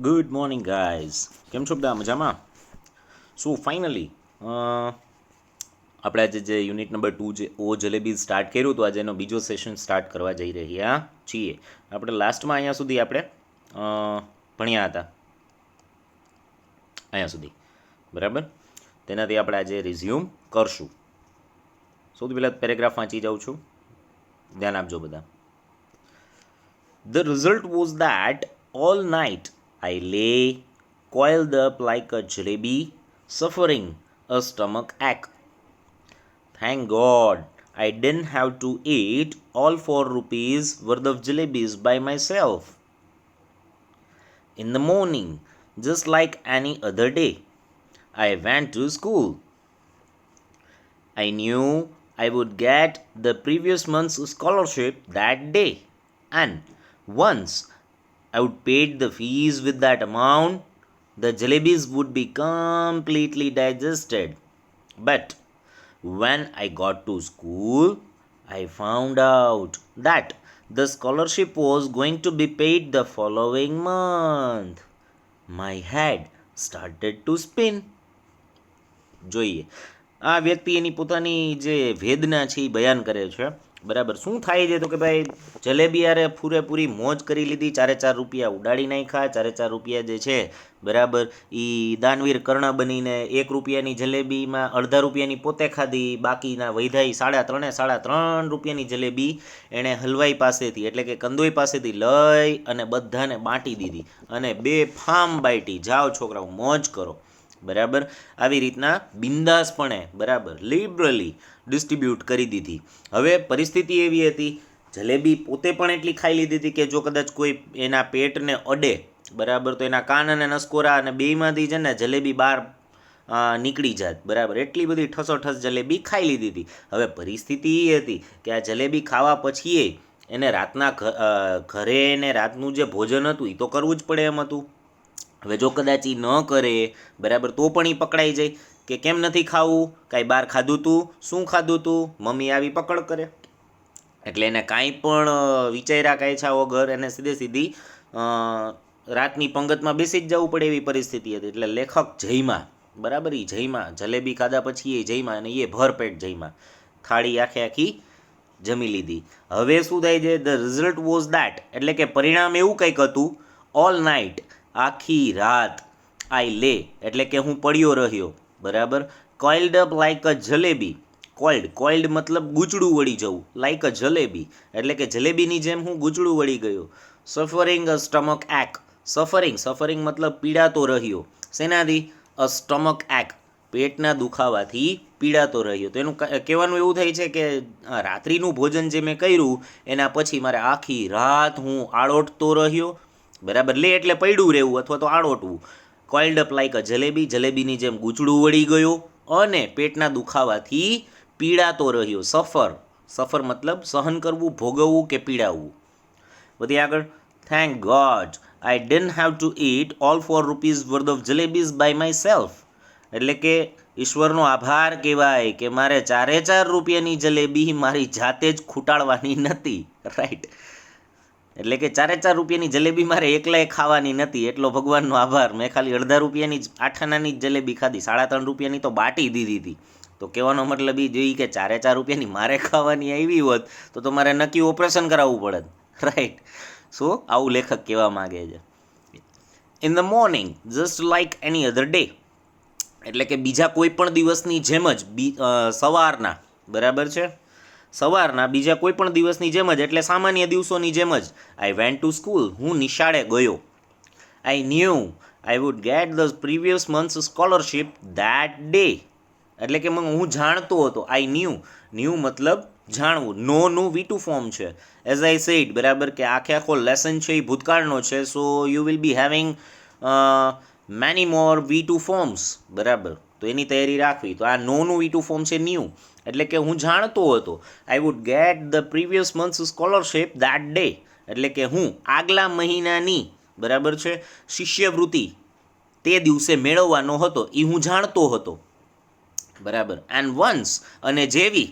Good morning guys, કેમ છો બધા મજામાં? સો ફાઇનલી આપણે આજે જે યુનિટ નંબર 2 જે ઓ જલેબી સ્ટાર્ટ કર્યું હતું, આજે એનો બીજો સેશન સ્ટાર્ટ કરવા જઈ રહ્યા છીએ. આપણે લાસ્ટમાં અહીંયા સુધી આપણે ભણ્યા હતા, અહીંયા સુધી બરાબર. તેનાથી આપણે આજે રિઝ્યુમ કરશું. સૌથી પહેલાં પેરેગ્રાફ વાંચી જાઉં છું, ધ્યાન આપજો બધા. The result was that all night I lay coiled up like a jalebi, suffering a stomach ache. Thank God I didn't have to eat all 4 rupees worth of jalebis by myself. In the morning, just like any other day, I went to school. I knew I would get the previous month's scholarship that day, and once I would pay the fees with that amount, the jalebis would be completely digested. But when I got to school, I found out that the scholarship was going to be paid the following month. My head started to spin. જોઈએ, આ વ્યક્તિ એની પોતાની જે વેદના છે એ બયાન કરે છે. બરાબર, શું થાય છે તો કે ભાઈ જલેબી યારે પૂરેપૂરી મોજ કરી લીધી, 4 રૂપિયા ઉડાડી નાખ્યા. 4 રૂપિયા જે છે બરાબર એ દાનવીર કર્ણ બનીને 1 રૂપિયાની જલેબીમાં અડધા રૂપિયાની પોતે ખાધી, બાકીના વૈધાઈ 3.5 રૂપિયાની જલેબી એણે હલવાઈ પાસેથી એટલે કે કંદોઈ પાસેથી લઈ અને બધાને બાંટી દીધી અને બે ફામ બાઈટી, જાઓ છોકરાઓ મોજ કરો. બરાબર, આવી રીતના બિંદાસપણે બરાબર લિબરલી ડિસ્ટ્રીબ્યુટ કરી દીધી. હવે પરિસ્થિતિ એવી હતી, જલેબી પોતે પણ એટલી ખાઈ લીધી હતી કે જો કદાચ કોઈ એના પેટને અડે બરાબર તો એના કાન અને નસકોરા અને બેયમાંથી છે ને જલેબી બહાર નીકળી જાત. બરાબર, એટલી બધી ઠસોઠસ જલેબી ખાઈ લીધી હતી. હવે પરિસ્થિતિ એ હતી કે આ જલેબી ખાવા પછી એને રાતના ઘરે ને રાતનું જે ભોજન હતું એ તો કરવું જ પડે એમ હતું. હવે જો કદાચ એ ન કરે બરાબર તો પણ એ પકડાઈ જાય કે કેમ નથી ખાવું, કાંઈ બહાર ખાધું તું, શું ખાધું તું, મમ્મી આવી પકડ કરે. એટલે એને કાંઈ પણ વિચાર્યા કાંઈ વગર એને સીધી રાતની પંગતમાં બેસી જ જવું પડે એવી પરિસ્થિતિ હતી. એટલે લેખક જયમાં બરાબર, એ જયમાં જલેબી ખાધા પછી એ જયમાં અને એ ભરપેટ જયમાં થાળી આખી જમી લીધી. હવે શું થાય છે, ધ રિઝલ્ટ વોઝ દેટ એટલે કે પરિણામ એવું કંઈક હતું, ઓલ નાઇટ આખી રાત, આઈ લે એટલે કે હું પડ્યો રહ્યો બરાબર, કોઇલ્ડ અપ લાઇક અ જલેબી. કોઇલ્ડ મતલબ ગૂંચળું વળી જવું, લાઇક અ જલેબી એટલે કે જલેબીની જેમ હું ગૂંચળું વળી ગયો. સફરિંગ અ સ્ટમક એક, સફરિંગ મતલબ પીડાતો રહ્યો. શેનાથી? અ સ્ટમક એક, પેટના દુખાવાથી પીડાતો રહ્યો. તો એનું કહેવાનું એવું થાય છે કે રાત્રિનું ભોજન જે મેં કર્યું એના પછી મારે આખી રાત હું આળોટતો રહ્યો. બરાબર, લે એટલે પડ્યું રહેવું અથવા તો આળોટવું. કોઇલ્ડ અપ લાઇક અ જલેબી, જલેબીની જેમ ગૂંચળું વળી ગયો અને પેટના દુખાવાથી પીડાતો રહ્યો. સફર મતલબ સહન કરવું, ભોગવવું કે પીડાવવું. બધી આગળ. Thank God I don't have to eat all 4 rupees worth of jalebis by myself. એટલે કે ઈશ્વરનો આભાર કહેવાય કે મારે 4 રૂપિયાની જલેબી મારી જાતે જ ખૂટાડવાની નથી. રાઈટ, એટલે કે 4 રૂપિયાની જલેબી મારે એકલાએ ખાવાની નથી, એટલો ભગવાનનો આભાર. મેં ખાલી અડધા રૂપિયાની જ 8 આનાની જ જલેબી ખાધી, 3.5 રૂપિયાની તો બાટી દીધી હતી. તો કહેવાનો મતલબ એ જોઈએ કે 4 રૂપિયાની મારે ખાવાની આવી હોત તો મારે નક્કી ઓપરેશન કરાવવું પડત. રાઈટ, સો આવું લેખક કહેવા માગે છે. In the morning just like any other day એટલે કે બીજા કોઈ પણ દિવસની જેમ જ સવારના બરાબર છે, સવારના બીજા કોઈ પણ દિવસની જેમ જ એટલે સામાન્ય દિવસોની જેમ જ આઈ વેન્ટ ટુ સ્કૂલ, હું નિશાળે ગયો. I knew I would get the previous months scholarship that day એટલે કે હું જાણતો હતો. આઈ ન્યૂ મતલબ જાણવું, નોનું વી2 ફોર્મ છે. એઝ આઈ સેડ બરાબર કે આખો લેસન છે એ ભૂતકાળનો છે. So you will be having many more V two forms બરાબર, તો એની તૈયારી રાખવી. તો આ નોનું વી2 ફોર્મ છે ન્યૂ એટલે કે હું જાણતો હતો. આઈ would get the previous months scholarship that day એટલે કે હું આગલા મહિનાની બરાબર છે શિષ્યવૃત્તિ તે દિવસે મેળવવાનો હતો, એ હું જાણતો હતો. બરાબર, એન્ડ વન્સ અને જેવી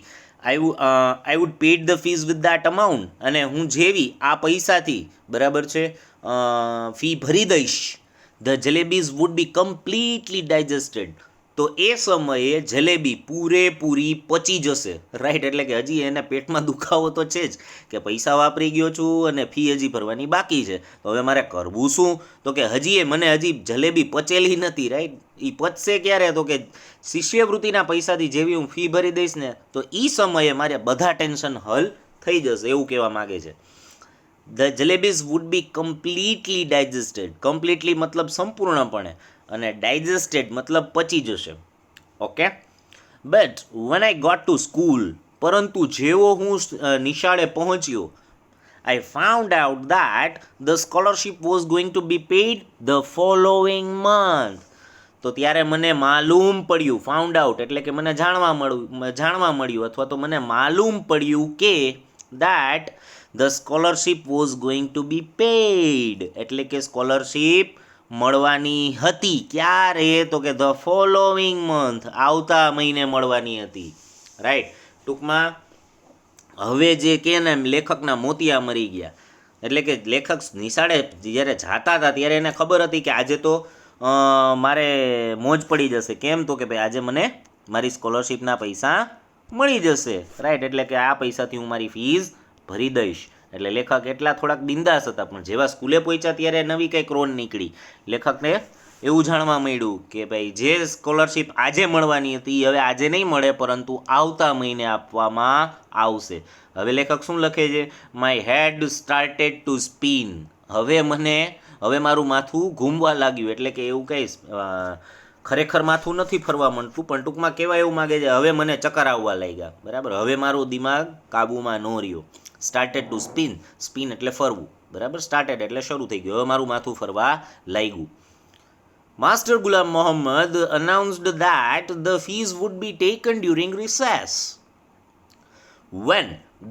I would paid the fees with that amount અને હું જેવી આ પૈસાથી બરાબર છે ફી ભરી દઈશ. The jalebis would be completely digested. તો એ સમયે જલેબી પૂરેપૂરી પચી જશે, રાઈટ. એટલે કે હજી એને પેટમાં દુખાવો તો છે જ કે પૈસા વાપરી ગયો છું અને ફી હજી ભરવાની બાકી છે, તો હવે મારે કરવું શું? તો કે મને હજી જલેબી પચેલી નથી, રાઈટ. એ પચશે ક્યારે? તો કે શિષ્યવૃત્તિના પૈસાથી જેવી હું ફી ભરી દઈશ ને, તો એ સમયે મારે બધા ટેન્શન હલ થઈ જશે, એવું કહેવા માગે છે. The jalebis would be completely digested. Completely મતલબ સંપૂર્ણપણે, અને ડાયજેસ્ટેડ મતલબ પચી જશે. Okay. But when I got to school, પરંતુ જેવો હું નિશાળે પહોંચ્યો, I found out that the scholarship was going to be paid the following month. તો ત્યારે મને માલુમ પડ્યું, ફાઉન્ડ આઉટ એટલે કે મને જાણવા મળ્યું અથવા તો મને માલુમ પડ્યું કે that the scholarship was going to be paid, એટલે કે સ્કોલરશીપ મળવાની હતી. ક્યારે? તો કે ધ ફોલોઈંગ મંથ, આવતા મહિને મળવાની હતી, રાઈટ. ટૂંકમાં હવે જે કે ને લેખકના મોતિયા મરી ગયા. એટલે કે લેખક નિશાળે જ્યારે જાતા હતા ત્યારે એને ખબર હતી કે આજે તો મારે મોજ પડી જશે. કેમ? તો કે ભાઈ આજે મને મારી સ્કોલરશીપના પૈસા મળી જશે, રાઈટ. એટલે કે આ પૈસાથી હું મારી ફીસ ભરી દઈશ. એટલે લેખક એટલા થોડાક બિંદાસ હતા, પણ જેવા સ્કૂલે પહોંચ્યા ત્યારે નવી કંઈક રોન નીકળી. લેખકને એવું જાણવા મળ્યું કે ભાઈ જે સ્કોલરશીપ આજે મળવાની હતી એ હવે આજે નહીં મળે, પરંતુ આવતા મહિને આપવામાં આવશે. હવે લેખક શું લખે છે? My head started to spin. હવે મારું માથું ઘૂમવા લાગ્યું. એટલે કે એવું કંઈ ખરેખર માથું નથી ફરવા માંડતું, પણ ટૂંકમાં કહેવા એવું માગે છે હવે મને ચક્કર આવવા લાગ્યા, બરાબર. હવે મારું દિમાગ કાબૂમાં ન રહ્યો. સ્ટાર્ટેડ ટુ સ્પિન, સ્પિન એટલે ફરવું, બરાબર. સ્ટાર્ટેડ એટલે શરૂ થઈ ગયું, હવે મારું માથું ફરવા લાગ્યું. Master Ghulam Muhammad announced that the fees would be taken during recess. When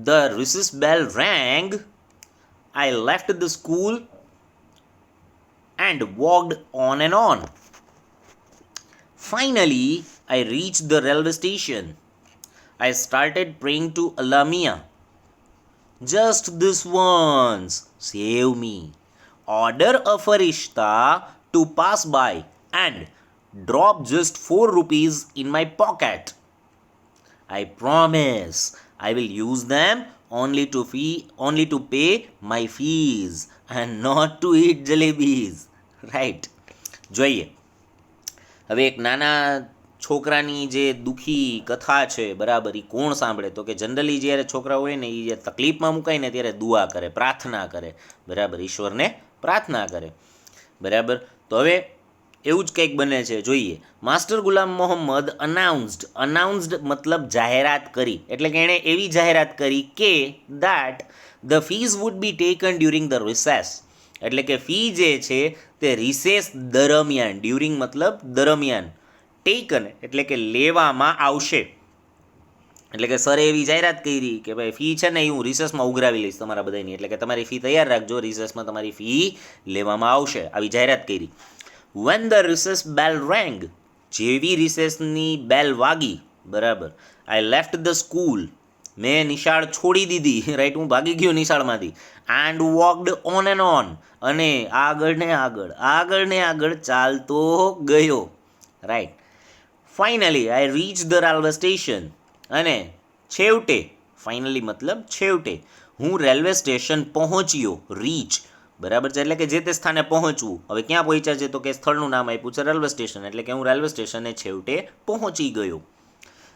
the recess bell rang, I left the school and walked on and on. Finally, I reached the railway station. I started praying to Allah Mia. Just this once, save me. Order a farishta to pass by and drop just 4 rupees in my pocket. I promise I will use them only to pay my fees and not to eat jalebis. Right. જોઈએ. હવે એક નાના છોકરાની જે દુઃખી કથા છે, બરાબર, એ કોણ સાંભળે? તો કે જનરલી જ્યારે છોકરા હોય ને એ તકલીફમાં મુકાય ને ત્યારે દુઆ કરે, પ્રાર્થના કરે, બરાબર, ઈશ્વરને પ્રાર્થના કરે, બરાબર. તો હવે એવું જ કંઈક બને છે, જોઈએ. માસ્ટર ગુલામ મોહમ્મદ અનાઉન્સ્ડ મતલબ જાહેરાત કરી. એટલે કે એણે એવી જાહેરાત કરી કે that the fees would be taken during the recess. એટલે કે ફી જે છે તે રિસેસ દરમિયાન, ડ્યુરિંગ મતલબ દરમિયાન, ટેકન એટલે કે લેવામાં આવશે. એટલે કે સરે એવી જાહેરાત કરી કે ભાઈ ફી છે ને એ હું રિસેસમાં ઉઘરાવી લઈશ તમારા બધાની, એટલે કે તમારી ફી તૈયાર રાખજો, રિસેસમાં તમારી ફી લેવામાં આવશે, આવી જાહેરાત કરી. When the recess bell rang, જેવી રિસેસની બેલ વાગી, બરાબર, I left the school, મેં નિશાળ છોડી દીધી, રાઈટ, હું ભાગી ગયો નિશાળમાંથી. And walked on and on, અને આગળ ને આગળ ચાલતો ગયો, right. Finally, I reached the railway station, અને છેવટે, ફાઇનલી મતલબ છેવટે, હું રેલવે સ્ટેશન પહોંચ્યો, રીચ, બરાબર છે, એટલે કે જે તે સ્થાને પહોંચવું. હવે ક્યાં પહોંચ્યા છે? તો કે સ્થળનું નામ આપ્યું છે રેલવે સ્ટેશન, એટલે કે હું રેલવે સ્ટેશને છેવટે પહોંચી ગયો.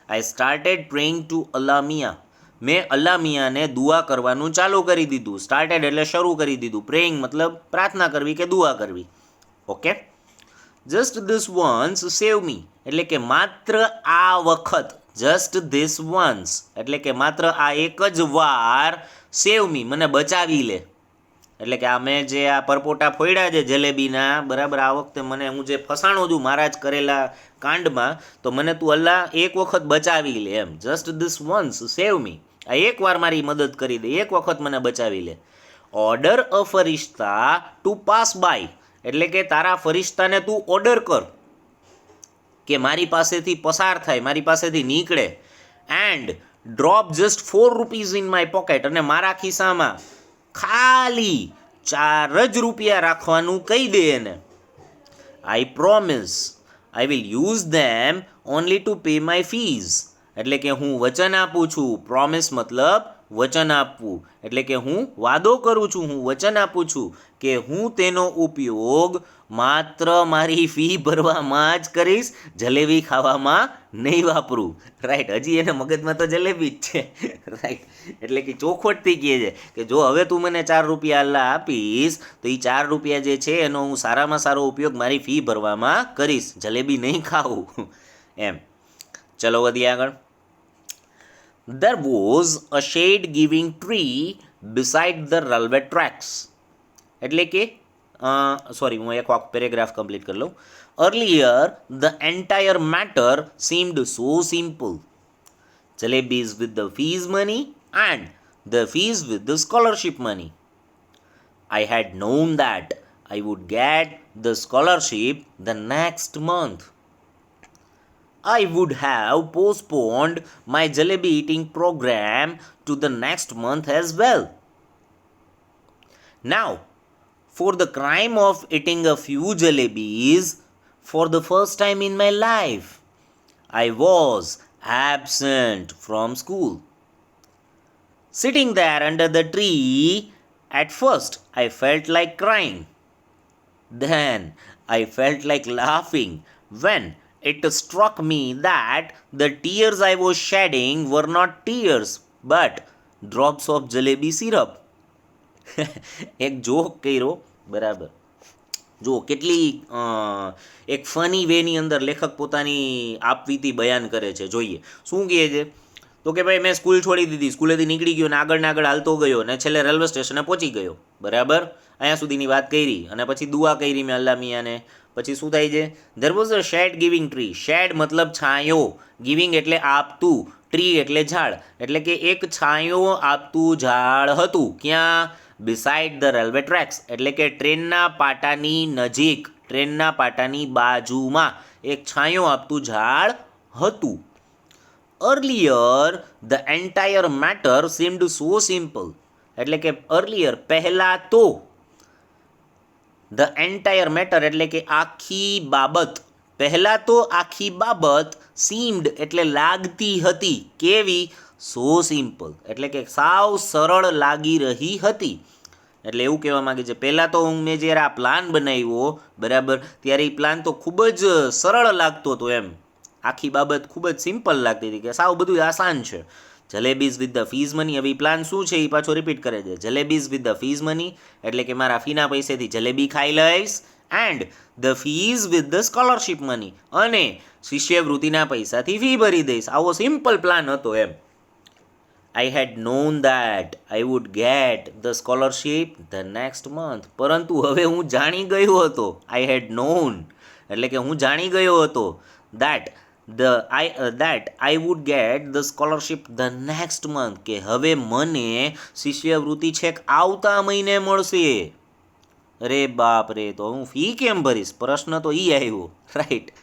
I started praying to Allah Miya, મેં અલ્લા મિયાને દુઆ કરવાનું ચાલુ કરી દીધું. સ્ટાર્ટેડ એટલે શરૂ કરી દીધું, પ્રેઇંગ મતલબ પ્રાર્થના કરવી કે દુઆ કરવી. ઓકે. જસ્ટ ધીસ વન્સ સેવ મી, એટલે કે માત્ર આ વખત, જસ્ટ ધીસ વન્સ એટલે કે માત્ર આ એક જ વાર, સેવ મી મને બચાવી લે. એટલે કે આ મેં જે આ પરપોટા ફોડ્યા છે જલેબીના, બરાબર, આ વખતે મને હું જે ફસાણો છું મારા જ કરેલા કાંડમાં, તો મને તું અલ્લાહ એક વખત બચાવી લે, એમ. જસ્ટ ધીસ વન્સ સેવ મી, આ એક વાર મારી મદદ કરી દે, એક વખત મને બચાવી લે. Order a farishta to pass by, એટલે કે તારા ફરિશ્તાને તું ઓર્ડર કર કે મારી પાસેથી પસાર થાય, મારી પાસેથી નીકળે. And drop just 4 rupees in my pocket, અને મારા ખિસ્સામાં ખાલી 4 જ રૂપિયા રાખવાનું કહી દે એને. I promise I will use them only to pay my fees. એટલે કે હું વચન આપું છું. પ્રોમિસ મતલબ વચન આપવું. એટલે કે હું વાદો કરું છું, હું વચન આપું છું કે હું તેનો ઉપયોગ માત્ર મારી ફી ભરવામાં જ કરીશ, જલેબી ખાવામાં નહીં વાપરું. રાઈટ, હજી એને મગજમાં તો જલેબી જ છે. રાઈટ, એટલે કે ચોખવટથી કહે છે કે જો હવે તું મને 4 રૂપિયા આપીશ તો એ 4 રૂપિયા જે છે એનો હું સારામાં સારો ઉપયોગ મારી ફી ભરવામાં કરીશ, જલેબી નહીં ખાવું. એમ. ચલો વધીએ આગળ. There was a shade giving tree beside the railway tracks. એટલે કે સોરી, હું એક પેરેગ્રાફ કમ્પ્લીટ કરી લઉં. Earlier, the entire matter seemed so simple. Jalebis with the fees money and the fees with the scholarship money. I had known that I would get the scholarship the next month. I would have postponed my jalebi eating program to the next month as well. Now, for the crime of eating a few jalebis for the first time in my life, I was absent from school. Sitting there under the tree, at first I felt like crying. Then I felt like laughing when it struck me that the tears I was shedding were not tears but drops of jalebi syrup. એક joke કર્યો, બરાબર. જો કેટલી એક funny વેની અંદર લેખક પોતાની આપવીતી બયાન કરે છે. જોઈએ શું કહે છે. તો કે ભાઈ મેં સ્કૂલ છોડી દીધી, સ્કૂલેથી નીકળી ગયો ને આગળ હાલતો ગયો ને છેલ્લે રેલવે સ્ટેશને પહોંચી ગયો, બરાબર. અહીંયા સુધીની વાત કરી અને પછી દુઆ કરી મેં અલ્લાહ મિયાને. પછી શું થાય છે? There was a shade giving tree. Shade મતલબ છાંયો, ગિવિંગ એટલે આપતું, ટ્રી એટલે ઝાડ. એટલે કે એક છાંયો આપતું ઝાડ હતું. ક્યાં? Beside the railway tracks. એટલે કે ટ્રેનના પાટાની નજીક, ટ્રેનના પાટાની બાજુમાં એક છાંયો આપતું ઝાડ હતું. Earlier the entire matter seemed so simple. એટલે કે અર્લિયર પહેલાં તો, ધ એન્ટાયર મેટર એટલે કે આખી બાબત, પહેલાં તો આખી બાબત સીમ્ડ એટલે લાગતી હતી. કેવી? સો સિમ્પલ એટલે કે સાવ સરળ લાગી રહી હતી. એટલે એવું કહેવા માગે છે પહેલાં તો મેં જ્યારે આ પ્લાન બનાવ્યો, બરાબર, ત્યારે એ પ્લાન તો ખૂબ જ સરળ લાગતો હતો. એમ આખી બાબત ખૂબ જ સિમ્પલ લાગતી હતી કે સાવ બધું આસાન છે. Jalebis with the fees money. હવે પ્લાન શું છે એ પાછો રિપીટ કરે છે. Jalebis with the fees money એટલે કે મારા ફીના પૈસેથી જલેબી ખાઈ લઈશ. And the fees with the scholarship money, અને શિષ્યવૃત્તિના પૈસાથી ફી ભરી દઈશ. આવો સિમ્પલ પ્લાન હતો. એમ I had known that I would get the scholarship the next month. પરંતુ હવે હું જાણી ગયો હતો. I had known એટલે કે હું જાણી ગયો હતો that I would get the scholarship the next month. કે હવે મને શિષ્યવૃત્તિ છેક આવતા મહિને મળશે. અરે બાપ રે, તો હું ફી કેમ ભરીશ? પ્રશ્ન તો ઈ આવ્યો. Right.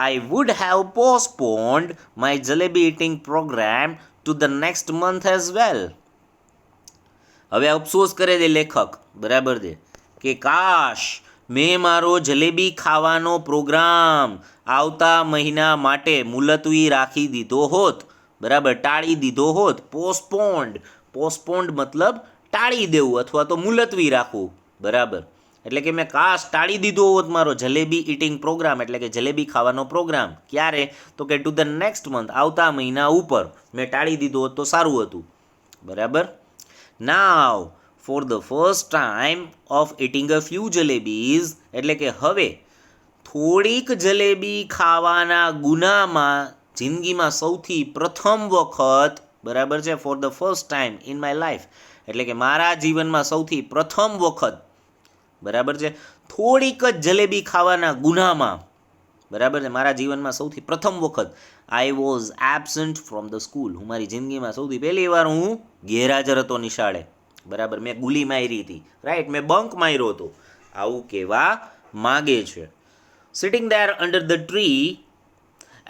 I would have postponed my jalebi eating program to the next month as well. હવે અફસોસ કરે છે લેખક, બરાબર છે, કે કાશ મેં મારો જલેબી ખાવાનો પ્રોગ્રામ આવતા મહિના માટે મુલતવી રાખી દીધો હોત, બરાબર, ટાળી દીધો હોત. પોસ્ટપોન્ડ મતલબ ટાળી દેવું અથવા તો મુલતવી રાખવું, બરાબર. એટલે કે મેં કાશ ટાળી દીધો હોત મારો જલેબી ઇટિંગ પ્રોગ્રામ, એટલે કે જલેબી ખાવાનો પ્રોગ્રામ. ક્યારે? તો કે ટુ ધ નેક્સ્ટ મંથ, આવતા મહિના ઉપર મેં ટાળી દીધો હોત તો સારું હતું, બરાબર. Now for the first time of eating a few jalebis એટલે કે હવે થોડીક જલેબી ખાવાના ગુનામાં જિંદગીમાં સૌથી પ્રથમ વખત, બરાબર છે, four the first time in my life એટલે કે મારા જીવનમાં સૌથી પ્રથમ વખત, બરાબર છે, થોડીક જ જલેબી ખાવાના ગુનામાં, બરાબર છે, મારા જીવનમાં સૌથી પ્રથમ વખત I was absent from the school. હું મારી જિંદગીમાં સૌથી પહેલી વાર હું ગેરહાજર હતો નિશાળે, બરાબર. મેં ગુલી મારી હતી, રાઈટ, મેં બંક માર્યો હતો. આવું કહેવા માગે છે. Sitting there under the tree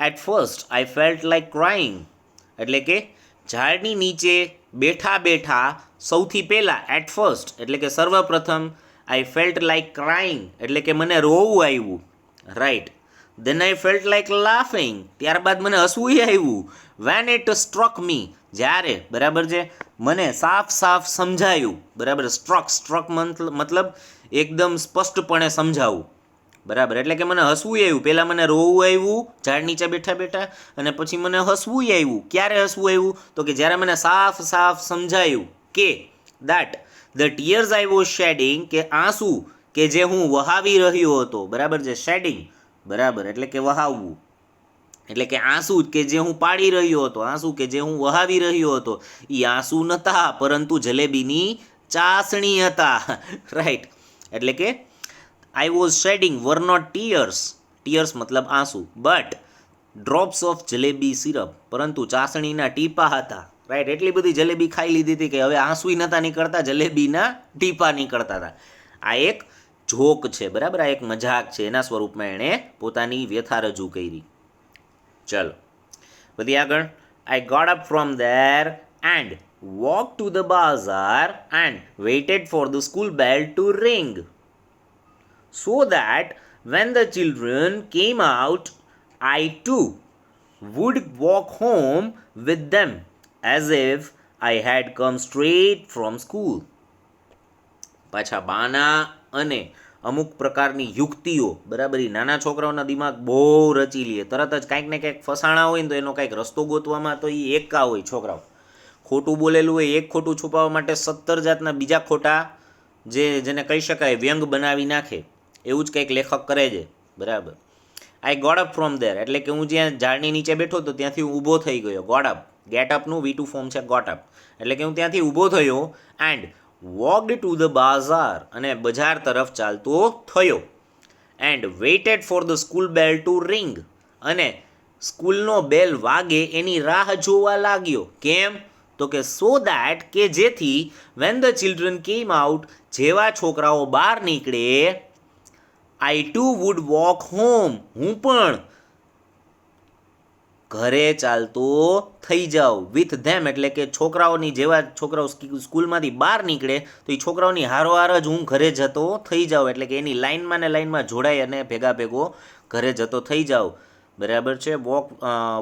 at first I felt like crying એટલે કે ઝાડની નીચે બેઠા બેઠા સૌથી પહેલાં, એટ ફર્સ્ટ એટલે કે સર્વપ્રથમ, આઈ ફેલ્ટ લાઈક ક્રાઇંગ એટલે કે મને રોવું આવ્યું. રાઈટ. ધેન આઈ ફેલ્ટ લાઈક લાફિંગ. ત્યારબાદ મને હસવું આવ્યું. વેન ઇટ સ્ટ્રક મી. જ્યારે બરાબર છે મને સાફ સાફ સમજાયું. બરાબર, સ્ટ્રક મતલબ એકદમ સ્પષ્ટપણે સમજાવું. બરાબર, એટલે કે મને હસવું આવ્યું. પહેલાં મને રોવું આવ્યું ઝાડ નીચે બેઠા બેઠા, અને પછી મને હસવું આવ્યું. ક્યારે હસવું આવ્યું? તો કે જ્યારે મને સાફ સાફ સમજાયું કે that the tears I was shading, કે આંસુ કે જે હું વહાવી રહ્યો હતો. બરાબર છે, શેડિંગ બરાબર એટલે કે વહાવવું, એટલે કે આંસુ કે જે હું પાડી રહ્યો હતો, આંસુ કે જે હું વહાવી રહ્યો હતો, એ આંસુ નહોતા પરંતુ જલેબીની ચાસણી હતા. રાઈટ, એટલે કે I was shedding were not tears. Tears મતલબ આંસુ, but drops of jalebi syrup, પરંતુ ચાસણીના ટીપા હતા. રાઈટ, એટલી બધી જલેબી ખાઈ લીધી હતી કે હવે આંસુ નહોતા નીકળતા, જલેબીના ટીપા નીકળતા હતા. આ એક જોક છે, બરાબર, આ એક મજાક છે. એના સ્વરૂપમાં એણે પોતાની વ્યથા રજૂ કરી. ચલો વધી આગળ. I got up from there and walk to the bazaar and waited for the school bell to ring, so that when the children came out, I too would walk home with them as if I had come straight from school. પાછા બાના અને અમુક પ્રકારની યુક્તિઓ, બરાબર, એ નાના છોકરાઓના દિમાગ બહુ રચી લે. તરત જ કાંઈક ને કંઈક ફસાણા હોય ને તો એનો કાંઈક રસ્તો ગોતવામાં તો એ એકા હોય છોકરાઓ. ખોટું બોલેલું હોય એક ખોટું છુપાવવા માટે 17 જાતના બીજા ખોટા જેને કહી શકાય વ્યંગ બનાવી નાખે. એવું જ કંઈક લેખક કરે છે. બરાબર. I got up from there, એટલે કે હું જ્યાં ઝાડની નીચે બેઠો હતો ત્યાંથી હું ઊભો થઈ ગયો. ગોટ અપ, ગેટ અપનું V2 ફોર્મ છે ગોટ અપ, એટલે કે હું ત્યાંથી ઊભો થયો. And walked to the bazaar, અને બજાર તરફ ચાલતો થયો. And waited for the school bell to ring, અને સ્કૂલનો બેલ વાગે એની રાહ જોવા લાગ્યો. કેમ? તો કે સો દેટ, કે જેથી when the children came out, જેવા છોકરાઓ બહાર નીકળે, I too would walk home, હું પણ ઘરે ચાલતો થઈ જાઉં. વિથ ધેમ, એટલે કે છોકરાઓની જેવા છોકરાઓ સ્કૂલમાંથી બહાર નીકળે તો એ છોકરાઓની હારોહાર જ હું ઘરે જતો થઈ જાઉં. એટલે કે એની લાઇનમાં ને લાઇનમાં જોડાઈ અને ભેગા ભેગો ઘરે જતો થઈ જાઉં. બરાબર છે.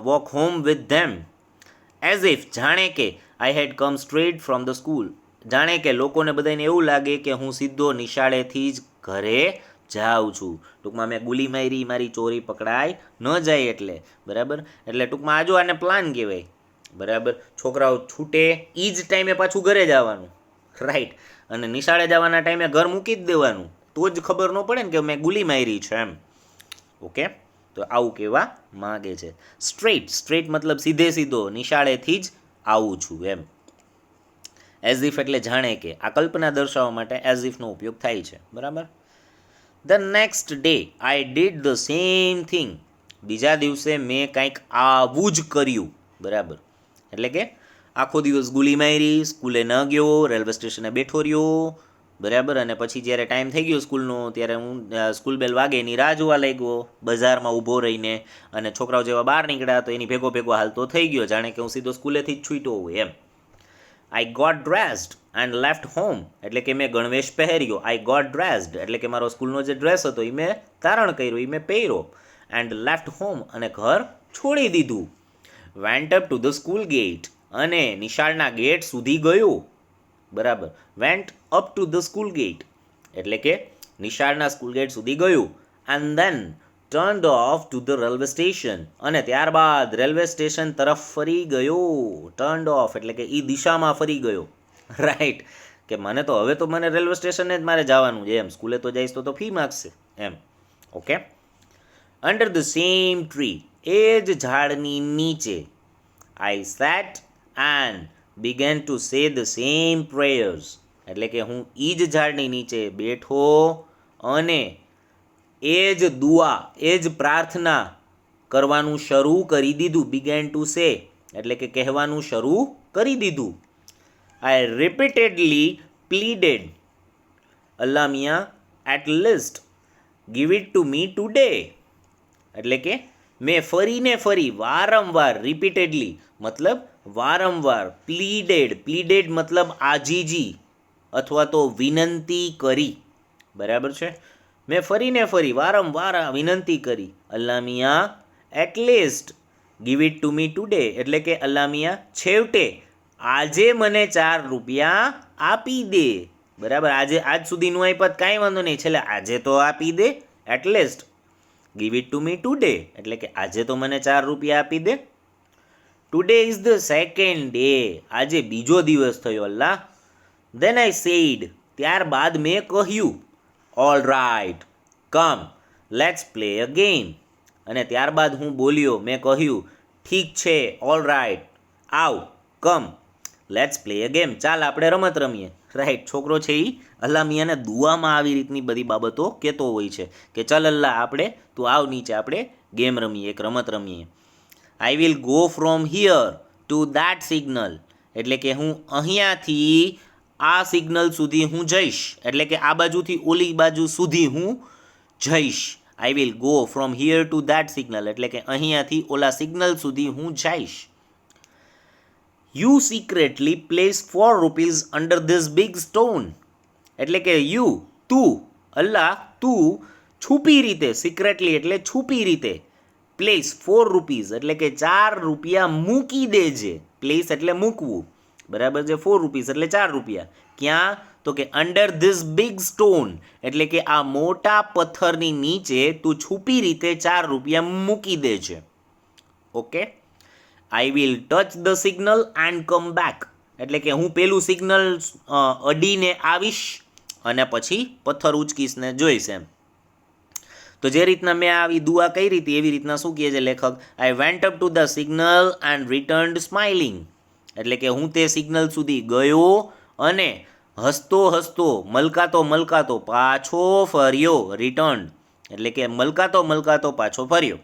Walk home with them as if, જાણે કે આઈ હેડ કમ સ્ટ્રેટ ફ્રોમ ધ સ્કૂલ, જાણે કે લોકોને બધાને એવું લાગે કે હું સીધો નિશાળેથી જ ઘરે જાઉં છું. ટૂંકમાં મેં ગુલી મારી, મારી ચોરી પકડાય ન જાય એટલે. બરાબર, એટલે ટૂંકમાં આજો આને પ્લાન કહેવાય. બરાબર, છોકરાઓ છૂટે એ જ ટાઈમે પાછું ઘરે જવાનું. રાઈટ, અને નિશાળે જવાના ટાઈમે ઘર મૂકી જ દેવાનું, તો જ ખબર ન પડે ને કે મેં ગુલી મારી છે એમ. ઓકે, તો આવું કહેવા માગે છે. સ્ટ્રેટ, સ્ટ્રેટ મતલબ સીધે સીધો, નિશાળેથી જ આવું છું એમ. એઝ ઇફ એટલે જાણે કે. આ કલ્પના દર્શાવવા માટે એઝ ઇફનો ઉપયોગ થાય છે. બરાબર. The next day I did the same thing, બીજા દિવસે મેં કંઈક આવું જ કર્યું. બરાબર, એટલે કે આખો દિવસ ગુલી મારી, સ્કૂલે ન ગયો, રેલવે સ્ટેશને બેઠો રહ્યો. બરાબર, અને પછી જ્યારે ટાઈમ થઈ ગયો સ્કૂલનો ત્યારે હું સ્કૂલ બેલ વાગે એની રાહ જોવા લાગ્યો બજારમાં ઊભો રહીને, અને છોકરાઓ જેવા બહાર નીકળ્યા તો એની ભેગો ભેગો હાલતો થઈ ગયો, જાણે કે હું સીધો સ્કૂલેથી જ છૂટ્યો હોય એમ. I got dressed and left home, એટલે કે મેં ગણવેશ પહેર્યો. આઈ ગોટ ડ્રેસ્ડ એટલે કે મારો સ્કૂલનો જે ડ્રેસ હતો એ મેં ધારણ કર્યો, એ મેં પહેર્યો. એન્ડ લેફ્ટ હોમ, અને ઘર છોડી દીધું. Went up to the school gate, અને નિશાળના ગેટ સુધી ગયો. બરાબર, went up to the school gate એટલે કે નિશાળના સ્કૂલ ગેટ સુધી ગયું. And then turned off to the railway station, અને ત્યારબાદ રેલવે સ્ટેશન તરફ ફરી ગયો. ટર્ન્ડ ઓફ એટલે કે એ દિશામાં ફરી ગયો. રાઈટ, કે મને તો હવે તો મને રેલવે સ્ટેશને જ મારે જવાનું છે એમ, સ્કૂલે તો જઈશ તો ફી માગશે એમ. Okay. Under the same tree, એ જ ઝાડની નીચે. I sat and began to say the same prayers, એટલે કે હું એ જ ઝાડની નીચે બેઠો અને એ જ દુઆ, એ જ પ્રાર્થના કરવાનું શરૂ કરી દીધું. began to say એટલે કે કહેવાનું શરૂ કરી દીધું. I repeatedly pleaded, Allah Mia, at least give it to me today, એટલે કે મેં ફરીને ફરી વારંવાર, રિપીટેડલી મતલબ વારંવાર, પ્લીડેડ, પ્લીડેડ મતલબ આજીજી અથવા તો વિનંતી કરી. બરાબર છે. મેં ફરીને ફરી વારંવાર વિનંતી કરી. અલ્લા મિયા at least give it to me today, એટલે કે અલ્લા મિયા છેવટે આજે મને 4 રૂપિયા આપી દે. બરાબર, આજે આજ સુધીનું આપ્યા કાંઈ વાંધો નહીં, છેલ્લે આજે તો આપી દે. At least give it to me today, એટલે કે આજે તો મને 4 રૂપિયા આપી દે. Today is the second day, આજે બીજો દિવસ થયો અલ્લાહ. ધેન આઈ સેડ, ત્યારબાદ મેં કહ્યું, all right come let's play a game. અને ત્યારબાદ હું બોલ્યો, મેં કહ્યું, ઠીક છે, ઓલ રાઇટ આવ, કમ લેટ્સ પ્લે અ ગેમ, ચાલ આપણે રમત રમીએ. રાઈટ, છોકરો છે એ અલ્લાહ મિયાને દુઆમાં આવી રીતની બધી બાબતો કહેતો હોય છે કે ચલ અલ્લાહ આપણે તું આવ નીચે, આપણે ગેમ રમીએ, એક રમત રમીએ. આઈ will go from here to that signal, એટલે કે હું અહીંયાથી આ સિગ્નલ સુધી હું જઈશ, એટલે કે આ બાજુથી ઓલી બાજુ સુધી હું જઈશ. I will go from here to that signal, એટલે કે અહીંયાથી ઓલા સિગ્નલ સુધી હું જઈશ. You secretly place 4 rupees under this big stone, એટલે કે યુ તું અલ્લાહ તું છુપી રીતે, સિક્રેટલી એટલે છુપી રીતે, પ્લેસ 4 રૂપીઝ એટલે કે 4 રૂપિયા મૂકી દેજે. પ્લેસ એટલે મૂકવું, બરાબર છે. 4 રૂપીઝ એટલે 4 રૂપિયા. ક્યાં? તો કે અંડર ધીસ બિગ સ્ટોન, એટલે કે આ મોટા પથ્થરની નીચે તું છુપી રીતે 4 રૂપિયા મૂકી દેજે. Okay. I will touch the signal and come back, એટલે કે હું પેલું સિગ્નલ અડીને આવીશ અને પછી પથ્થર ઉચકીશ ને જોઈશ એમ. તો જે રીતના મેં આવી દુઆ કઈ રીતે, એવી રીતના શું કહે છે લેખક, I went up to the signal and returned smiling, એટલે કે હું તે સિગ્નલ સુધી ગયો અને હસતો હસતો, મલકાતો મલકાતો પાછો ફર્યો. રિટર્ન એટલે કે મલકાતો મલકાતો પાછો ફર્યો.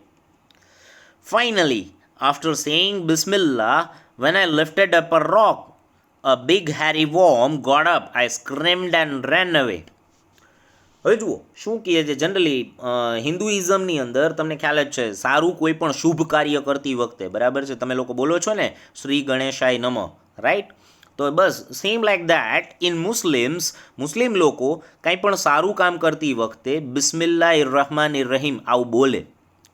Finally after saying Bismillah, when I lifted up a rock, a big hairy worm got up. I screamed and ran away. હવે જુઓ શું કહે છે, જનરલી હિન્દુઇઝમની અંદર તમને ખ્યાલ જ છે, સારું કોઈ પણ શુભ કાર્ય કરતી વખતે, બરાબર છે, તમે લોકો બોલો છો ને શ્રી ગણેશાય નમઃ, રાઈટ? તો બસ સેમ લાઈક દેટ ઇન મુસ્લિમ લોકો કંઈ પણ સારું કામ કરતી વખતે બિસ્મિલ્લાહિર રહમાનિર રહીમ આવું બોલે.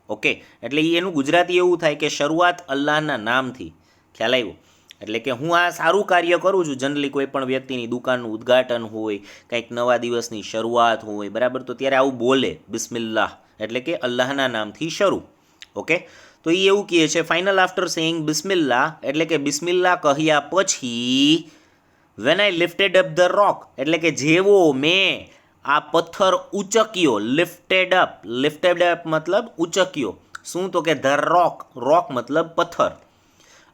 ઓકે, એટલે એનું ગુજરાતી એવું થાય કે શરૂઆત અલ્લાહના નામથી. ખ્યાલ આવ્યો? એટલે કે હું આ સારું કાર્ય કરું છું, જનરલી કોઈ પણ વ્યક્તિની દુકાનનું ઉદ્ઘાટન હોય, કંઈક નવા દિવસની શરૂઆત હોય, બરાબર, તો ત્યારે આવું બોલે બિસ્મિલ્લાહ, એટલે કે અલ્લાહના નામથી શરૂ. ઓકે, તો એ એવું કહે છે, ફાઇનલ આફ્ટર સેઇંગ બિસ્મિલ્લાહ, એટલે કે બિસ્મિલ્લાહ કહ્યા પછી, when I lifted up the રોક, એટલે કે જેવો મેં આ પથ્થર ઉચક્યો, લિફ્ટેડ અપ મતલબ ઉચક્યો. શું? તો કે ધ રોક મતલબ પથ્થર.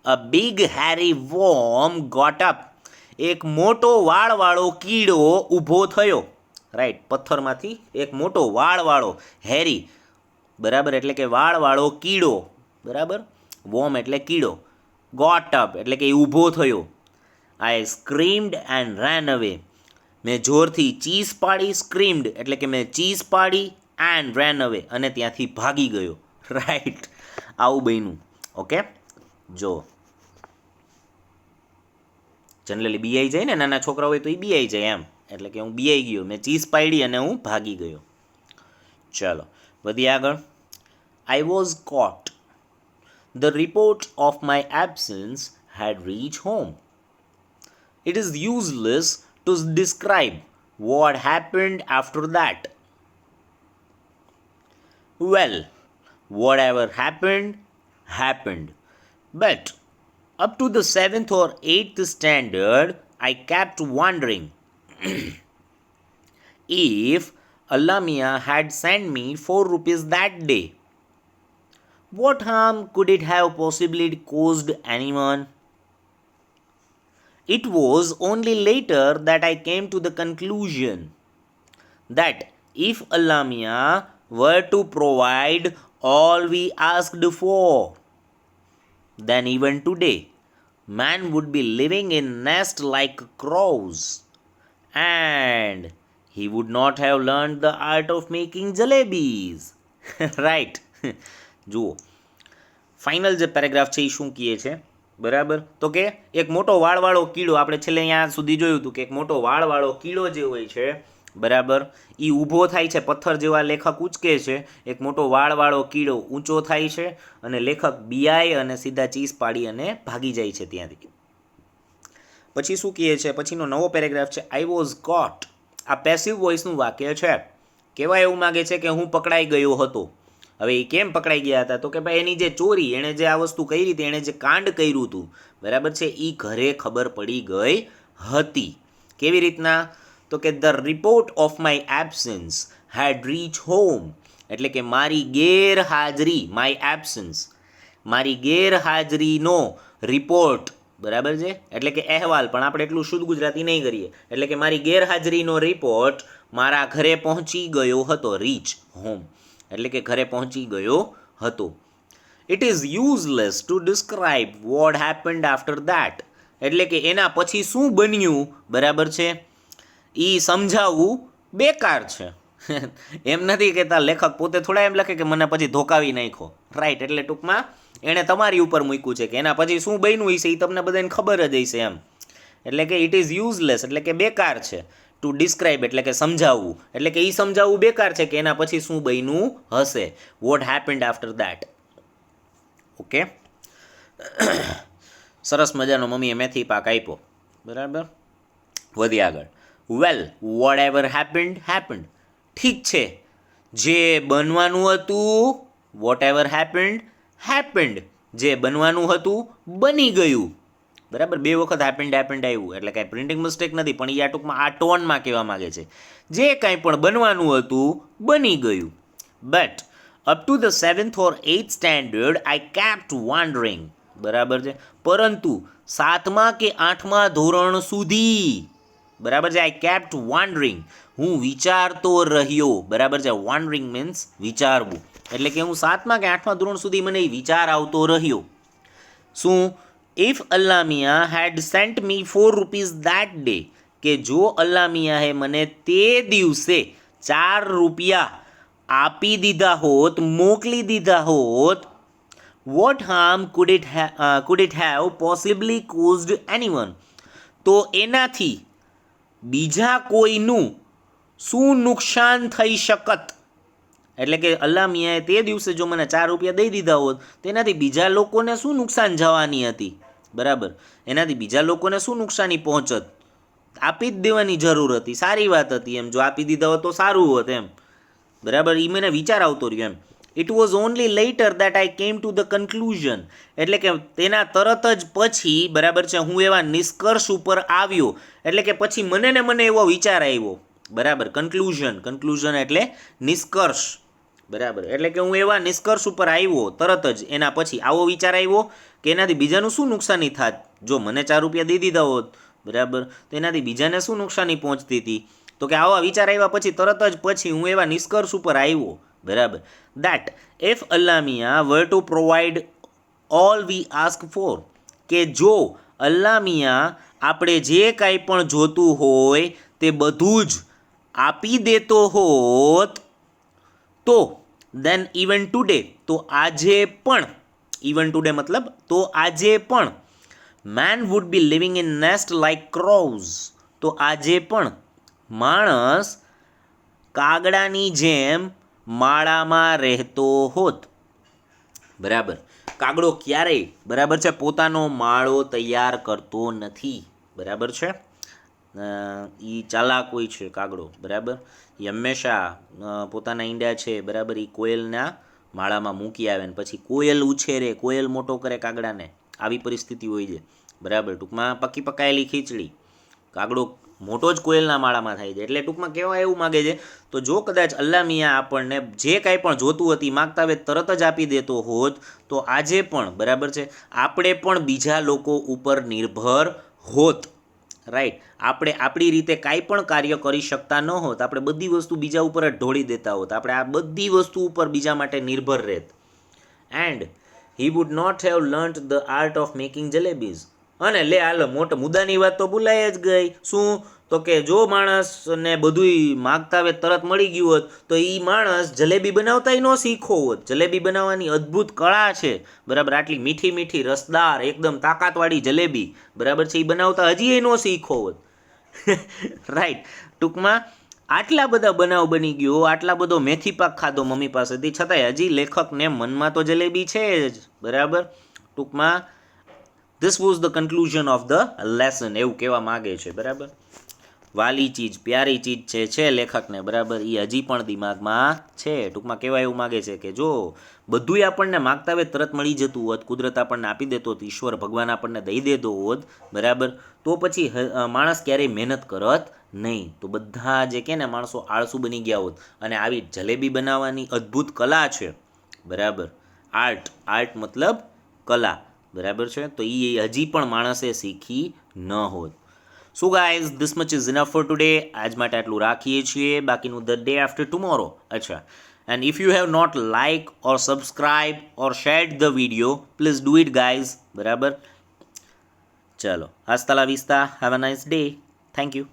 A big hairy worm got up, એક મોટો વાળવાળો કીડો ઊભો થયો. રાઈટ, પથ્થરમાંથી એક મોટો વાળવાળો, હેરી, બરાબર, એટલે કે વાળવાળો કીડો, બરાબર, વોર્મ એટલે કીડો, ગોટ અપ એટલે કે ઊભો થયો. આઈ સ્ક્રીમ્ડ એન્ડ રેન અવે, મેં જોરથી ચીસ પાડી. સ્ક્રીમ્ડ એટલે કે મેં ચીસ પાડી, એન્ડ રેન અવે અને ત્યાંથી ભાગી ગયો. રાઈટ, આવું બન્યું. ઓકે, જો જનરલી બીઆઈ જાય ને, નાના છોકરા હોય તો એ બીઆઈ જાય એમ, એટલે કે હું બીઆઈ ગયો, મેં ચીસ પાડી અને હું ભાગી ગયો. ચલો વધીએ આગળ. I was caught, the report of my absence had reached home. It is useless to describe what happened after that. Well, whatever happened. But up to the 7th or 8th standard, I kept wondering if Allah Mian had sent me 4 rupees that day. What harm could it have possibly caused anyone? It was only later that I came to the conclusion that if Allah Mian were to provide all we asked for, then even today, man would be living in nest like crows, and he would not have learned the art of making jalebis. Right? જુઓ final જે paragraph છે એ શું કહે છે, બરાબર, તો કે એક મોટો વાળવાળો કીડો, આપણે છેલ્લે અહીંયા સુધી જોયું હતું કે એક મોટો વાળવાળો કીડો જે હોય છે બરાબર, એ ઊભો થાય છે, પથ્થર જેવા લેખક ઉચકે છે, એક મોટો વાળવાળો કીડો ઊંચો થાય છે અને લેખક બિયાય અને સીધા ચીસ પાડી અને ભાગી જાય છે ત્યાંથી. પછી શું કહે છે, પછીનો નવો પેરેગ્રાફ છે, આઈ વોઝ કોટ. આ પેસિવ વોઇસનું વાક્ય છે. કહેવા એવું માગે છે કે હું પકડાઈ ગયો હતો. હવે એ કેમ પકડાઈ ગયા હતા, તો કે ભાઈ એની જે ચોરી, એણે જે આ વસ્તુ કરી હતી, એણે જે કાંડ કર્યું હતું, બરાબર છે, એ ઘરે ખબર પડી ગઈ હતી. કેવી રીતના, તો કે the report of my absence had reach home. એટલે કે મારી ગેરહાજરી, માય એબ્સન્સ, મારી ગેરહાજરીનો રિપોર્ટ, બરાબર છે, એટલે કે અહેવાલ, પણ આપણે એટલું શુદ્ધ ગુજરાતી નહીં કરીએ, એટલે કે મારી ગેરહાજરીનો રિપોર્ટ મારા ઘરે પહોંચી ગયો હતો. રીચ હોમ એટલે કે ઘરે પહોંચી ગયો હતો. It is useless to describe what happened after that. એટલે કે એના પછી શું બન્યું, બરાબર છે, એ સમજાવવું બેકાર છે. એમ નથી કહેતા, લેખક પોતે થોડા એમ લખે કે મને પછી ધોકાવી નાખ્યો, રાઈટ. એટલે ટૂંકમાં એણે તમારી ઉપર મૂક્યું છે કે એના પછી શું બન્યું હશે એ તમને બધાને ખબર જ હશે એમ. એટલે કે ઇટ ઇઝ યુઝલેસ એટલે કે બેકાર છે, ટુ ડિસ્ક્રાઇબ એટલે કે સમજાવવું, એટલે કે એ સમજાવવું બેકાર છે કે એના પછી શું બન્યું હશે, vote happened after that. Okay, સરસ મજાનો મમ્મીએ મેથી પાક આપ્યો, બરાબર. વધી આગળ. વેલ, વોટ એવર હેપન્ડ હેપન્ડ. ઠીક છે, જે બનવાનું હતું, વોટ એવર હેપન્ડ હેપન્ડ, જે બનવાનું હતું બની ગયું, બરાબર. બે વખત હેપન્ડ હેપન્ડ આવ્યું એટલે કાંઈ પ્રિન્ટિંગ મિસ્ટેક નથી, પણ એ આ ટૂંકમાં આ ટોનમાં કહેવા માગે છે, જે કાંઈ પણ બનવાનું હતું બની ગયું. But up to the 7th or 8th standard I kept wondering. બરાબર છે, પરંતુ 7મા કે 8મા ધોરણ સુધી, બરાબર છે, આઈ કેપ્ટ વોન્ડરિંગ, હું વિચારતો રહ્યો, બરાબર છે. વોન્ડરિંગ મીન્સ વિચારવું, એટલે કે હું 7મા કે 8મા ધોરણ સુધી મને વિચાર આવતો રહ્યો. શું? If Allah Miya had sent me 4 rupees that day. કે જો અલ્લા મિયાએ મને તે દિવસે 4 રૂપિયા આપી દીધા હોત, મોકલી દીધા હોત, what harm could it have possibly caused anyone. તો એનાથી બીજા કોઈનું શું નુકસાન થઈ શકત. એટલે કે અલ્લા મિયાએ તે દિવસે જો મને 4 રૂપિયા દઈ દીધા હોત, તેનાથી બીજા લોકોને શું નુકસાન જવાની હતી, બરાબર. એનાથી બીજા લોકોને શું નુકસાની પહોંચત, આપી જ દેવાની જરૂર હતી, સારી વાત હતી એમ, જો આપી દીધા હોત તો સારું હોત એમ, બરાબર. એ મને વિચાર આવતો રહ્યો એમ. It was only later that I came to the conclusion. એટલે કે તેના તરત જ પછી, બરાબર છે, હું એવા નિષ્કર્ષ ઉપર આવ્યો, એટલે કે પછી મને એવો વિચાર આવ્યો, બરાબર. કન્ક્લુઝન એટલે નિષ્કર્ષ, બરાબર. એટલે કે હું એવા નિષ્કર્ષ ઉપર આવ્યો તરત જ, એના પછી આવો વિચાર આવ્યો કે એનાથી બીજાનું શું નુકસાની થાત, જો મને 4 રૂપિયા દઈ દીધા હોત, બરાબર, તો એનાથી બીજાને શું નુકસાની પહોંચતી હતી. તો કે આવા વિચાર આવ્યા પછી તરત જ પછી હું એવા નિષ્કર્ષ ઉપર આવ્યો, બરાબર. That if Allah Miya were to provide all we ask for. કે જો અલ્લા મિયા આપણે જે કાંઈ પણ જોતું હોય તે બધું જ આપી દેતો હોત, તો દેન ઇવન ટુડે, તો આજે પણ, ઇવન ટુડે મતલબ તો આજે પણ, men would be living in nest like crows. તો આજે પણ માણસ કાગડાની જેમ માળામાં રહેતો હોત, બરાબર. કાગડો ક્યારેય, બરાબર છે, પોતાનો માળો તૈયાર કરતો નથી, બરાબર છે. એ ચાલાક હોય છે કાગડો, બરાબર. એ હંમેશા પોતાના ઈંડા છે, બરાબર, એ કોયલના માળામાં મૂકી આવે ને પછી કોયલ ઉછેરે, કોયલ મોટો કરે કાગડાને, આવી પરિસ્થિતિ હોય છે, બરાબર. ટૂંકમાં પકી પકાયેલી ખીચડી, કાગડો મોટો જ કોયલના માળામાં થાય છે. એટલે ટૂંકમાં કહેવા એવું માગે છે, તો જો કદાચ અલ્લા મિયા આપણને જે કાંઈ પણ જોતું હતી માગતા હોય તરત જ આપી દેતો હોત, તો આજે પણ, બરાબર છે, આપણે પણ બીજા લોકો ઉપર નિર્ભર હોત, રાઈટ. આપણે આપણી રીતે કાંઈ પણ કાર્ય કરી શકતા ન હોત, આપણે બધી વસ્તુ બીજા ઉપર જ ઢોળી દેતા હોત, આપણે આ બધી વસ્તુ ઉપર બીજા માટે નિર્ભર રહેત. And he would not have learnt the art of making jalebis. અને લે હાલો મોટો મુદ્દાની વાત તો ભૂલાઈ જ ગઈ. શું? તો કે જો માણસને બધુંય માગતા હોય તરત મળી ગયું હોત, તો એ માણસ જલેબી બનાવતાય ન શીખો હોત. જલેબી બનાવવાની અદ્ભુત કળા છે, બરાબર. આટલી મીઠી મીઠી રસદાર એકદમ તાકાતવાળી જલેબી, બરાબર છે, એ બનાવતા હજી એ ન શીખો હોત. રાઈટ. ટૂંકમાં આટલા બધા બનાવ બની ગયો, આટલા બધો મેથી પાક ખાધો મમ્મી પાસેથી, છતાંય હજી લેખકને મનમાં તો જલેબી છે જ, બરાબર. ટૂંકમાં this was the conclusion of the lesson, એવું કહેવા માગે છે, બરાબર. વાલી ચીજ, પ્યારી ચીજ છે લેખકને, બરાબર, એ હજી પણ દિમાગમાં છે. ટૂંકમાં કહેવા એવું માગે છે કે જો બધુંય આપણને માગતા હોય તરત મળી જતું હોત, કુદરત આપણને આપી દેતો હોત, ઈશ્વર ભગવાન આપણને દઈ દેતો હોત, બરાબર, તો પછી માણસ ક્યારેય મહેનત કરત નહીં. તો બધા જે કે ને માણસો આળસુ બની ગયા હોત. અને આવી જલેબી બનાવવાની અદ્ભુત કલા છે, બરાબર, આર્ટ મતલબ કલા, બરાબર છે, તો એ હજી પણ માણસે શીખી ન હોત. So guys, this much is enough for today. આજ માટે આટલું રાખીએ છીએ, બાકીનું ધ ડે આફ્ટર ટુમોરો. અચ્છા, and if you have not like or subscribe or shared the video, please do it guys, બરાબર. ચલો, hasta la vista, have a nice day. Thank you.